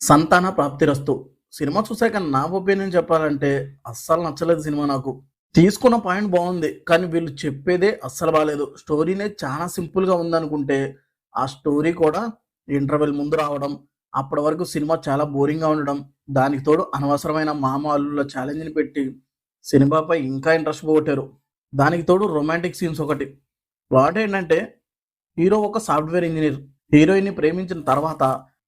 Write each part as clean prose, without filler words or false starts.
సంతాన ప్రాప్తిరస్తు. సినిమా చూసాక నా ఒపీనియన్ చెప్పాలంటే అస్సలు నచ్చలేదు సినిమా నాకు. తీసుకున్న పాయింట్ బావుంది. కానీ వీళ్ళు చెప్పేదే అస్సలు బాలేదు. స్టోరీనే చాలా సింపుల్‌గా ఉందనుకుంటే, ఆ స్టోరీ కూడా ఇంటర్వెల్ ముందు రావడం, అప్పటి వరకు సినిమా చాలా బోరింగ్‌గా ఉండడం, దానికి తోడు అనవసరమైన మామ, అల్లుళ్ళ ఛాలెంజ్‌ని పెట్టి సినిమాపై ఇంకా ఇంట్రెస్ట్ పోగొట్టారు. దానికి తోడు రొమాంటిక్ సీన్స్ ఒకటి. ప్లాట్ ఏంటంటే హీరో ఒక సాఫ్ట్‌వేర్ ఇంజినీర్. హీరోయిన్‌ని ప్రేమించిన తర్వాత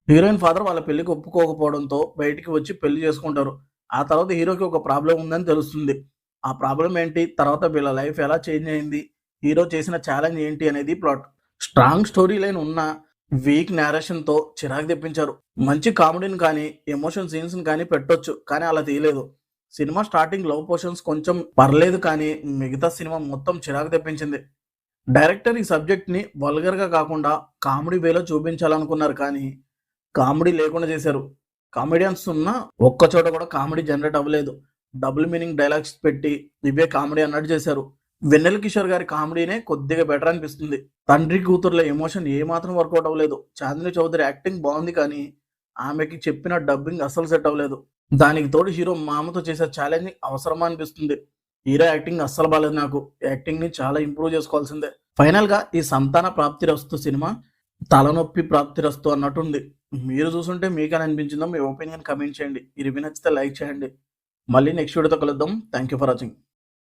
హీరోయిన్ ఫాదర్ వాళ్ళ పెళ్ళికి ఒప్పుకోకపోవడంతో బయటికి వచ్చి పెళ్లి చేసుకుంటారు. ఆ తర్వాత హీరోకి ఒక ప్రాబ్లమ్ ఉందని తెలుస్తుంది. ఆ ప్రాబ్లమ్ ఏంటి? తర్వాత వీళ్ళ లైఫ్ ఎలా చేంజ్ అయింది? హీరో చేసిన ఛాలెంజ్ ఏంటి అనేది ప్లాట్. స్ట్రాంగ్ స్టోరీ లైన్ ఉన్నా వీక్ నేరేషన్‌తో చిరాకు తెప్పించారు. మంచి కామెడీని కానీ, ఎమోషన్ సీన్స్‌ని కానీ పెట్టొచ్చు. కానీ అలా తీయలేదు. సినిమా స్టార్టింగ్ లవ్ పోర్షన్స్ కొంచెం పర్లేదు కానీ మిగతా సినిమా మొత్తం చిరాకు తెప్పించింది. డైరెక్టర్ ఈ సబ్జెక్ట్‌ని వల్గర్‌గా కాకుండా కామెడీ వేలో చూపించాలనుకున్నారు కానీ కామెడీ లేకుండా చేశారు. కామెడియన్స్ ఉన్నా ఒక్క చోట కూడా కామెడీ జనరేట్ అవ్వలేదు. డబుల్ మీనింగ్ డైలాగ్స్ పెట్టి ఇవే కామెడీ అన్నట్టు చేశారు. వెన్నెల కిషోర్ గారి కామెడీనే కొద్దిగా బెటర్ అనిపిస్తుంది. తండ్రి కూతుర్ల ఎమోషన్ ఏమాత్రం వర్కౌట్ అవ్వలేదు. చాందిని చౌదరి యాక్టింగ్ బాగుంది కానీ ఆమెకి చెప్పిన డబ్బింగ్ అస్సలు సెట్ అవ్వలేదు. దానికి తోడు హీరో మామతో చేసే ఛాలెంజ్ అవసరమా అనిపిస్తుంది. హీరో యాక్టింగ్ అస్సలు బాలేదు నాకు. యాక్టింగ్‌ని చాలా ఇంప్రూవ్ చేసుకోవాల్సిందే. ఫైనల్‌గా ఈ సంతాన ప్రాప్తిరస్తు సినిమా తలనొప్పి ప్రాప్తిరస్తు అన్నట్టుంది. మీరు చూసుంటే మీకేలా అనిపించిందో మీ ఒపీనియన్ కామెంట్ చేయండి. ఈ రివ్యూ నచ్చితే లైక్ చేయండి. మళ్ళీ నెక్స్ట్ వీడియోతో కలుద్దాం. Thank you for watching.